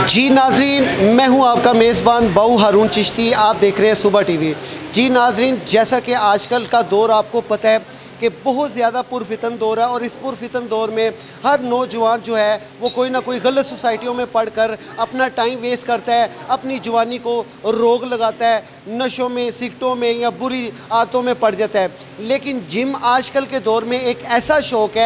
जी नाजरीन, मैं हूं आपका मेज़बान बाऊ हारून चिश्ती। आप देख रहे हैं सुबह टीवी। जी नाजरीन, जैसा कि आजकल का दौर आपको पता है कि बहुत ज़्यादा पुरफितन दौर है और इस पुरफितन दौर में हर नौजवान जो है वो कोई ना कोई गलत सोसाइटियों में पढ़कर अपना टाइम वेस्ट करता है, अपनी जवानी को रोग लगाता है, नशों में, सिगटों में या बुरी आदतों में पड़ जाता है। लेकिन जिम आजकल के दौर में एक ऐसा शौक़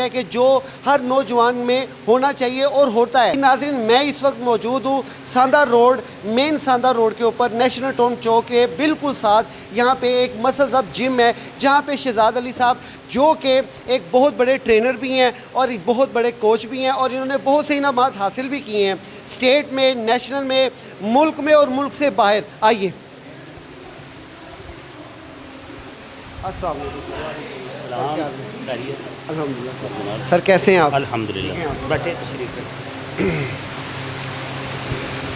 है कि जो हर नौजवान में होना चाहिए और होता है। नाज़रीन, मैं इस वक्त मौजूद हूँ सांदा रोड, मेन सांदा रोड के ऊपर नेशनल टाउन चौक के बिल्कुल साथ। यहाँ पे एक मसल्स अप जिम है जहाँ पे शहजाद अली साहब जो कि एक बहुत बड़े ट्रेनर भी हैं और बहुत बड़े कोच भी हैं और इन्होंने बहुत से इनामात हासिल भी किए हैं स्टेट में, नेशनल में, मुल्क में और मुल्क से बाहर। आइए। अस्सलाम वालेकुम। अल्हम्दुलिल्लाह सर, कैसे हैं आप? अल्हम्दुलिल्लाह, बैठे तशरीफ।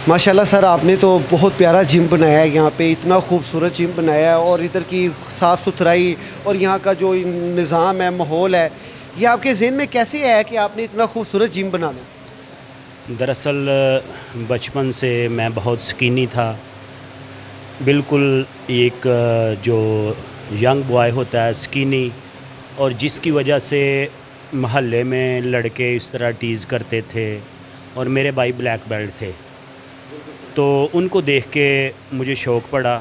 माशाल्लाह सर, आपने तो बहुत प्यारा जिम बनाया है। यहाँ पे इतना खूबसूरत जिम बनाया है और इधर की साफ़ सुथराई और यहाँ का जो निज़ाम है, माहौल है, ये आपके ज़हन में कैसे आया कि आपने इतना खूबसूरत जिम बनाना? दरअसल बचपन से मैं बहुत स्किनी था, बिल्कुल एक जो यंग बॉय होता है स्किनी, और जिसकी वजह से महल्ले में लड़के इस तरह टीज़ करते थे और मेरे भाई ब्लैक बेल्ट थे, तो उनको देख के मुझे शौक़ पड़ा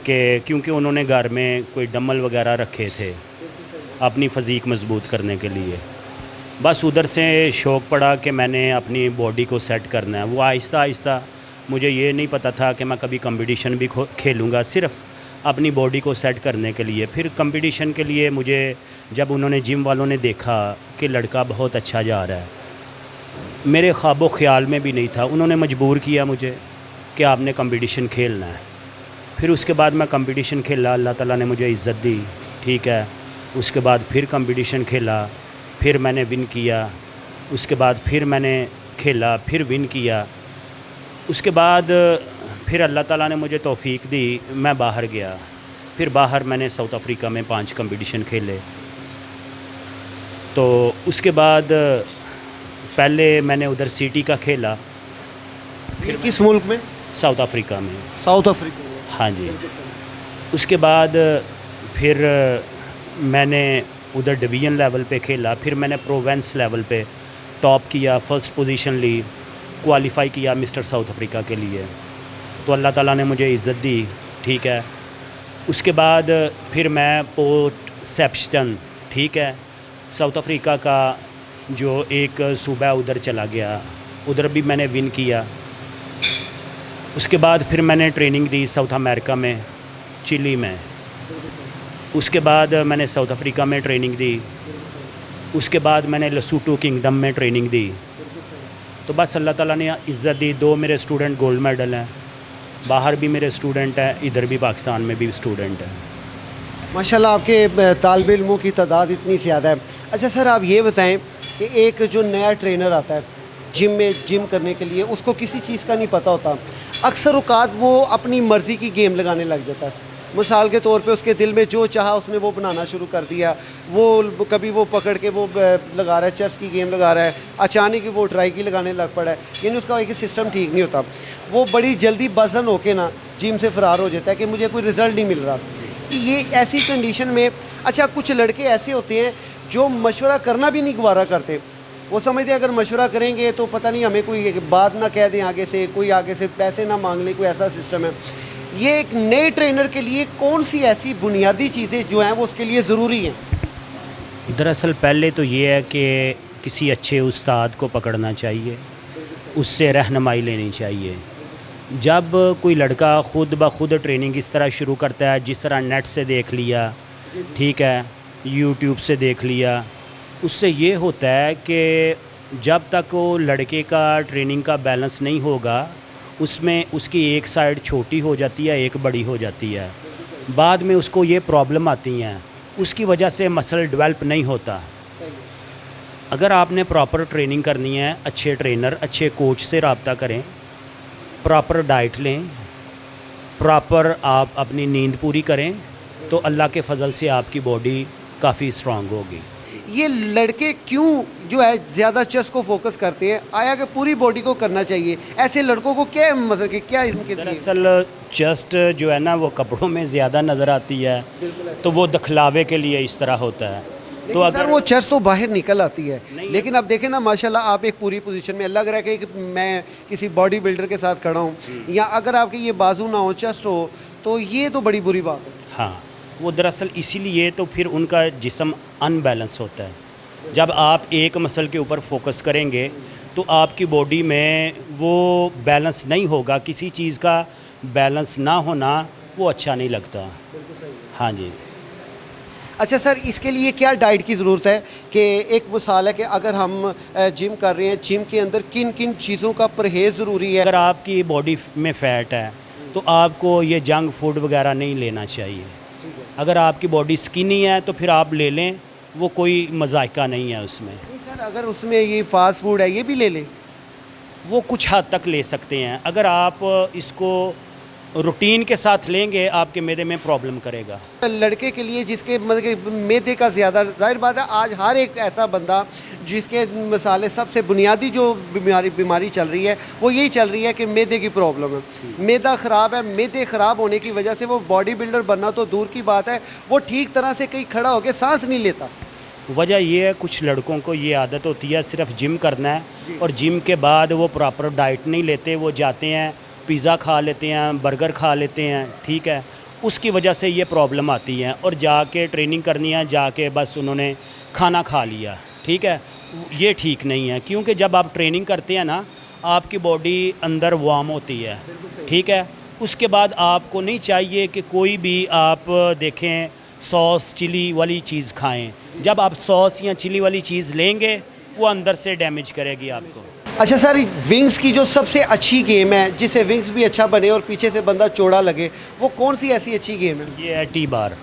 कि क्योंकि उन्होंने घर में कोई डम्बल वगैरह रखे थे अपनी फ़िज़ीक मज़बूत करने के लिए। बस उधर से शौक़ पड़ा कि मैंने अपनी बॉडी को सेट करना है। वो आहिस्ता आहिस्ता, मुझे ये नहीं पता था कि मैं कभी कंपटीशन भी खेलूँगा, सिर्फ़ अपनी बॉडी को सेट करने के लिए। फिर कंपटीशन के लिए मुझे जब उन्होंने जिम वालों ने देखा कि लड़का बहुत अच्छा जा रहा है, मेरे ख्वाबो ख़्याल में भी नहीं था, उन्होंने मजबूर किया मुझे कि आपने कंपटीशन खेलना है। फिर उसके बाद मैं कंपटीशन खेला, अल्लाह ताला ने मुझे इज़्ज़त दी, ठीक है। उसके बाद फिर कंपटीशन खेला, फिर मैंने विन किया। उसके बाद फिर मैंने खेला, फिर विन किया। उसके बाद फिर अल्लाह ताला ने मुझे तौफ़ीक दी, मैं बाहर गया। फिर बाहर मैंने साउथ अफ्रीका में 5 कंपटीशन खेले। तो उसके बाद पहले मैंने उधर सिटी का खेला। फिर किस मुल्क में? साउथ अफ्रीका में। साउथ अफ्रीका में? हाँ जी। उसके बाद फिर मैंने उधर डिवीज़न लेवल पे खेला। फिर मैंने प्रोविंस लेवल पे टॉप किया, फ़र्स्ट पोजीशन ली, क्वालिफ़ाई किया मिस्टर साउथ अफ्रीका के लिए। तो अल्लाह ताला ने मुझे इज़्ज़त दी, ठीक है। उसके बाद फिर मैं पोर्ट सेप्स्टन, ठीक है, साउथ अफ्रीका का जो एक सूबा उधर चला गया, उधर भी मैंने विन किया। उसके बाद फिर मैंने ट्रेनिंग दी साउथ अमेरिका में, चिली में। उसके बाद मैंने साउथ अफ्रीका में ट्रेनिंग दी। उसके बाद मैंने लेसोथो किंगडम में ट्रेनिंग दी। तो बस अल्लाह ताला ने इज़्ज़त दी। 2 मेरे स्टूडेंट गोल्ड मेडल हैं, बाहर भी मेरे स्टूडेंट हैं, इधर भी पाकिस्तान में भी स्टूडेंट हैं। माशाल्लाह, आपके तालिब इल्मों की तादाद इतनी ज़्यादा है। अच्छा सर, आप ये बताएं कि एक जो नया ट्रेनर आता है जिम में जिम करने के लिए, उसको किसी चीज़ का नहीं पता होता। अक्सर औकात वो अपनी मर्ज़ी की गेम लगाने लग जाता है। मिसाल के तौर पे उसके दिल में जो चाहा उसने वो बनाना शुरू कर दिया। वो कभी वो पकड़ के वो लगा रहा है, चेस की गेम लगा रहा है, अचानक ही वो ट्राई की लगाने लग पड़ा है। यानी उसका एक सिस्टम ठीक नहीं होता। वो बड़ी जल्दी बज़न होके ना जिम से फ़रार हो जाता है कि मुझे कोई रिज़ल्ट नहीं मिल रहा। ये ऐसी कंडीशन में, अच्छा, कुछ लड़के ऐसे होते हैं जो मशवरा करना भी नहीं गवारा करते। वो समझते हैं अगर मशवरा करेंगे तो पता नहीं हमें कोई बात ना कह दें आगे से, कोई आगे से पैसे ना मांग लें, कोई ऐसा सिस्टम है। ये एक नए ट्रेनर के लिए कौन सी ऐसी बुनियादी चीज़ें जो हैं वो उसके लिए ज़रूरी हैं? दरअसल पहले तो ये है कि किसी अच्छे उस्ताद को पकड़ना चाहिए, उससे रहनुमाई लेनी चाहिए। जब कोई लड़का ख़ुद ब खुद ट्रेनिंग इस तरह शुरू करता है, जिस तरह नेट से देख लिया, ठीक है, यूट्यूब से देख लिया, उससे ये होता है कि जब तक वो लड़के का ट्रेनिंग का बैलेंस नहीं होगा, उसमें उसकी एक साइड छोटी हो जाती है, एक बड़ी हो जाती है। बाद में उसको ये प्रॉब्लम आती हैं, उसकी वजह से मसल डेवलप नहीं होता। अगर आपने प्रॉपर ट्रेनिंग करनी है, अच्छे ट्रेनर, अच्छे कोच से रब्ता करें, प्रॉपर डाइट लें, प्रॉपर आप अपनी नींद पूरी करें, तो अल्लाह के फजल से आपकी बॉडी काफ़ी स्ट्रांग होगी। ये लड़के क्यों जो है ज़्यादा चेस्ट को फोकस करते हैं, आया कि पूरी बॉडी को करना चाहिए, ऐसे लड़कों को क्या मतलब कि क्या इनके लिए? दरअसल चेस्ट जो है ना वो कपड़ों में ज़्यादा नज़र आती है, तो वो दिखलावे के लिए इस तरह होता है। तो लेकिन सर अगर वो चेस्ट तो बाहर निकल आती है, नहीं, लेकिन अब देखें ना माशाल्लाह आप एक पूरी पोजीशन में, लग रहा है कि मैं किसी बॉडी बिल्डर के साथ खड़ा हूँ, या अगर आपके ये बाजू ना हो, चेस्ट हो, तो ये तो बड़ी बुरी बात है। हाँ, वो दरअसल इसीलिए तो फिर उनका जिस्म अनबैलेंस होता है। जब आप एक मसल के ऊपर फोकस करेंगे तो आपकी बॉडी में वो बैलेंस नहीं होगा, किसी चीज़ का बैलेंस ना होना वो अच्छा नहीं लगता। हाँ जी। अच्छा सर, इसके लिए क्या डाइट की ज़रूरत है? कि एक मिसाल है कि अगर हम जिम कर रहे हैं, जिम के अंदर किन किन चीज़ों का परहेज़ ज़रूरी है? अगर आपकी बॉडी में फ़ैट है तो आपको ये जंक फूड वगैरह नहीं लेना चाहिए। अगर आपकी बॉडी स्किनी है तो फिर आप ले लें, वो कोई मज़ायका नहीं है उसमें। नहीं सर, अगर उसमें ये फास्ट फूड है, ये भी ले लें? वो कुछ हद तक ले सकते हैं। अगर आप इसको रूटीन के साथ लेंगे आपके मैदे में प्रॉब्लम करेगा। लड़के के लिए जिसके मतलब कि मैदे का ज़्यादा, जाहिर बात है आज हर एक ऐसा बंदा जिसके मसाले सबसे बुनियादी जो बीमारी चल रही है वो यही चल रही है कि मैदे की प्रॉब्लम है। मैदा ख़राब है, मैदे ख़राब होने की वजह से वो बॉडी बिल्डर बनना तो दूर की बात है, वो ठीक तरह से कहीं खड़ा होकर सांस नहीं लेता। वजह ये है कुछ लड़कों को ये आदत होती है सिर्फ जिम करना है, और जिम के बाद वो प्रॉपर डाइट नहीं लेते, वो जाते हैं पिज़्ज़ा खा लेते हैं, बर्गर खा लेते हैं, ठीक है। उसकी वजह से ये प्रॉब्लम आती है, और जाके ट्रेनिंग करनी है, जाके बस उन्होंने खाना खा लिया, ठीक है। ये ठीक नहीं है, क्योंकि जब आप ट्रेनिंग करते हैं ना आपकी बॉडी अंदर वार्म होती है, ठीक है। उसके बाद आपको नहीं चाहिए कि कोई भी आप देखें सॉस चिली वाली चीज़ खाएं। जब आप सॉस या चिली वाली चीज़ लेंगे वो अंदर से डैमेज करेगी आपको। अच्छा सर, विंग्स की जो सबसे अच्छी गेम है जिससे विंग्स भी अच्छा बने और पीछे से बंदा चौड़ा लगे, वो कौन सी ऐसी अच्छी गेम है? ये है टी बार।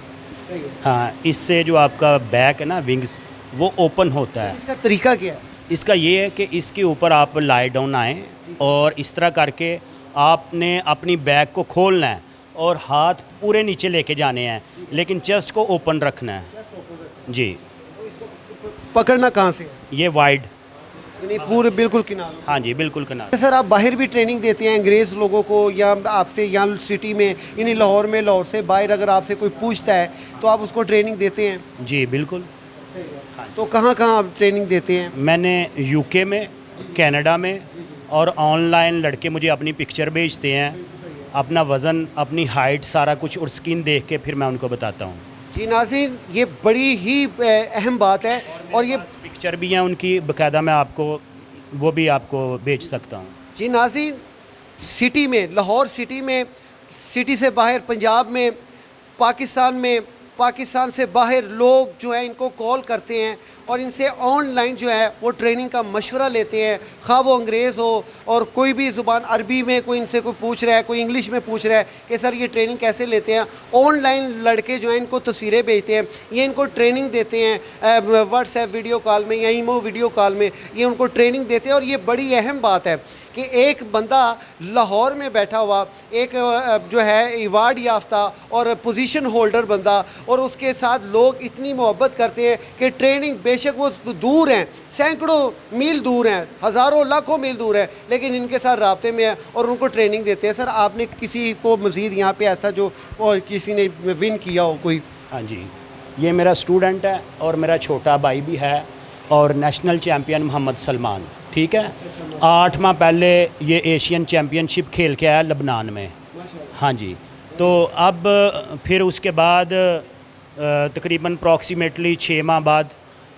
हाँ, इससे जो आपका बैक है ना विंग्स वो ओपन होता है। इसका तरीका क्या है? इसका ये है कि इसके ऊपर आप लाई डाउन आएँ और इस तरह करके आपने अपनी बैक को खोलना है और हाथ पूरे नीचे लेके जाने हैं, लेकिन चेस्ट को ओपन रखना है जी। पकड़ना कहाँ से? ये वाइड। नहीं, पूरे बिल्कुल किनारे। हाँ जी, बिल्कुल किनारे। सर आप बाहर भी ट्रेनिंग देते हैं अंग्रेज़ लोगों को, या आपसे यहाँ सिटी में यानी लाहौर में, लाहौर से बाहर अगर आपसे कोई पूछता है तो आप उसको ट्रेनिंग देते हैं? जी बिल्कुल। तो कहाँ कहाँ आप ट्रेनिंग देते हैं? मैंने यूके में, कनाडा में, और ऑनलाइन लड़के मुझे अपनी पिक्चर भेजते हैं, अपना वज़न, अपनी हाइट, सारा कुछ, और स्किन देख के फिर मैं उनको बताता हूँ। जी नाज़रीन, ये बड़ी ही अहम बात है, और ये पिक्चर भी हैं उनकी बाकायदा, मैं आपको वो भी आपको भेज सकता हूँ। जी नाज़रीन, सिटी में, लाहौर सिटी में, सिटी से बाहर पंजाब में, पाकिस्तान में, पाकिस्तान से बाहर लोग जो है इनको कॉल करते हैं और इनसे ऑनलाइन जो है वो ट्रेनिंग का मशवरा लेते हैं, खा वो अंग्रेज़ हो और कोई भी ज़ुबान, अरबी में कोई इनसे कोई पूछ रहा है, कोई इंग्लिश में पूछ रहा है कि सर ये ट्रेनिंग कैसे लेते हैं। ऑनलाइन लड़के जो हैं इनको तस्वीरें भेजते हैं, ये इनको ट्रेनिंग देते हैं व्हाट्सएप वीडियो कॉल में या ईमो वीडियो कॉल में, ये उनको ट्रेनिंग देते हैं। और ये बड़ी अहम बात है कि एक बंदा लाहौर में बैठा हुआ, एक जो है अवार्ड याफ्ता और पोजीशन होल्डर बंदा, और उसके साथ लोग इतनी मोहब्बत करते हैं कि ट्रेनिंग, बेशक वो दूर हैं, सैकड़ों मील दूर हैं, हज़ारों लाखों मील दूर है, लेकिन इनके साथ राब्ते में है और उनको ट्रेनिंग देते हैं। सर आपने किसी को मज़ीद यहाँ पे ऐसा जो और किसी ने विन किया हो कोई? हाँ जी, ये मेरा स्टूडेंट है और मेरा छोटा भाई भी है, और नेशनल चैम्पियन मोहम्मद सलमान, ठीक है। 8 माह पहले ये एशियन चैम्पियनशिप खेल के आया लबनान में। हाँ जी, तो अब फिर उसके बाद तकरीबन अप्रॉक्सीमेटली 6 माह बाद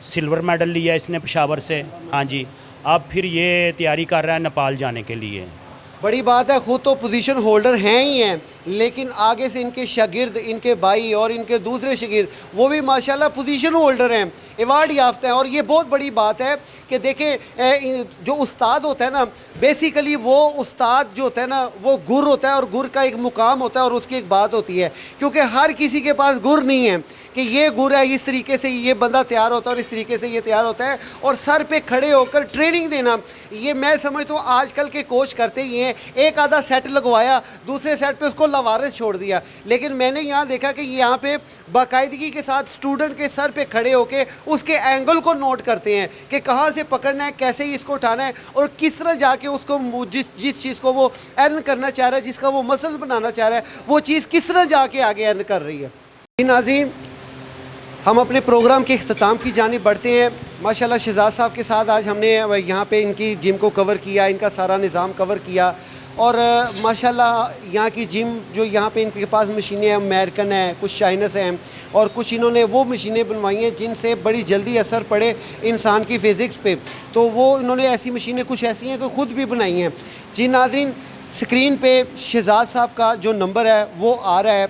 सिल्वर मेडल लिया इसने पेशावर से। हाँ जी, अब फिर ये तैयारी कर रहा है नेपाल जाने के लिए। बड़ी बात है, खुद तो पोजीशन होल्डर हैं ही हैं, लेकिन आगे से इनके शागिर्द, इनके भाई और इनके दूसरे शागिर्द वो भी माशाल्लाह पोजीशन होल्डर हैं, अवार्ड याफ्ता हैं। और ये बहुत बड़ी बात है कि देखें जो उस्ताद होता है ना, बेसिकली वो उस्ताद जो होता है ना वो गुर होता है, और गुर का एक मुकाम होता है और उसकी एक बात होती है, क्योंकि हर किसी के पास गुर नहीं है कि ये गुर है, इस तरीके से ये बंदा तैयार होता है और इस तरीके से ये तैयार होता है। और सर पे खड़े होकर ट्रेनिंग देना, ये मैं समझता हूँ आजकल के कोच करते ही हैं। एक आधा सेट लगवाया, दूसरे सेट पे उसको लवारिस छोड़ दिया, लेकिन मैंने यहाँ देखा कि यहाँ पे बाकायदगी के साथ स्टूडेंट के सर पे खड़े होके उसके एंगल को नोट करते हैं कि कहाँ से पकड़ना है, कैसे इसको उठाना है और किस तरह जाके उसको जिस चीज़ को वो अर्न करना चाह रहा है, जिसका वो मसल बनाना चाह रहा है, वो चीज़ किस तरह जाके आगे अर्न कर रही है। नाज़रीन, हम अपने प्रोग्राम के अख्ताम की जानिब बढ़ते हैं। माशाल्लाह शहजाद साहब के साथ आज हमने यहाँ पे इनकी जिम को कवर किया, इनका सारा निज़ाम कवर किया। और माशाल्लाह यहाँ की जिम जो यहाँ पे इनके पास मशीनें हैं, अमेरिकन है, कुछ चाइनस हैं और कुछ इन्होंने वो मशीनें बनवाई हैं जिनसे बड़ी जल्दी असर पड़े इंसान की फ़िज़िक्स पे। तो वो इन्होंने ऐसी मशीनें कुछ ऐसी हैं कि ख़ुद भी बनाई हैं। जी नाज़रीन, स्क्रीन पे शहजाद साहब का जो नंबर है वो आ रहा है।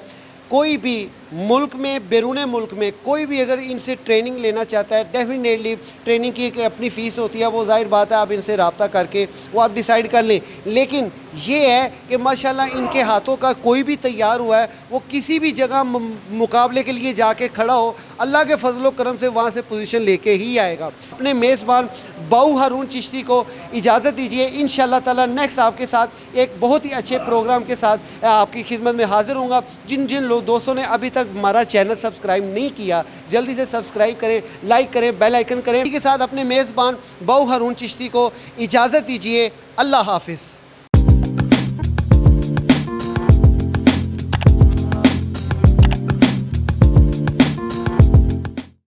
कोई भी मुल्क में, बैरून मुल्क में कोई भी अगर इनसे ट्रेनिंग लेना चाहता है, डेफिनेटली ट्रेनिंग की एक अपनी फ़ीस होती है, वो ज़ाहिर बात है आप इनसे रब्ता करके वो आप डिसाइड कर लें। लेकिन ये है कि माशाल्लाह इनके हाथों का कोई भी तैयार हुआ है वो किसी भी जगह मुकाबले के लिए जाके खड़ा हो, अल्लाह के फजल करम से वहाँ से पोजीशन लेके ही आएगा। अपने मेज़बान बाऊ हारून चिश्ती को इजाज़त दीजिए। इंशाअल्लाह ताला नेक्स्ट आपके साथ एक बहुत ही अच्छे प्रोग्राम के साथ आपकी खिदमत में हाज़िर होऊंगा। जिन जिन दोस्तों ने अभी तक हमारा चैनल सब्सक्राइब नहीं किया, जल्दी से सब्सक्राइब करें, लाइक करें, बेल आइकन करें। इसी के साथ अपने मेज़बान बाऊ हारून चिश्ती को इजाज़त दीजिए। अल्लाह हाफिज़।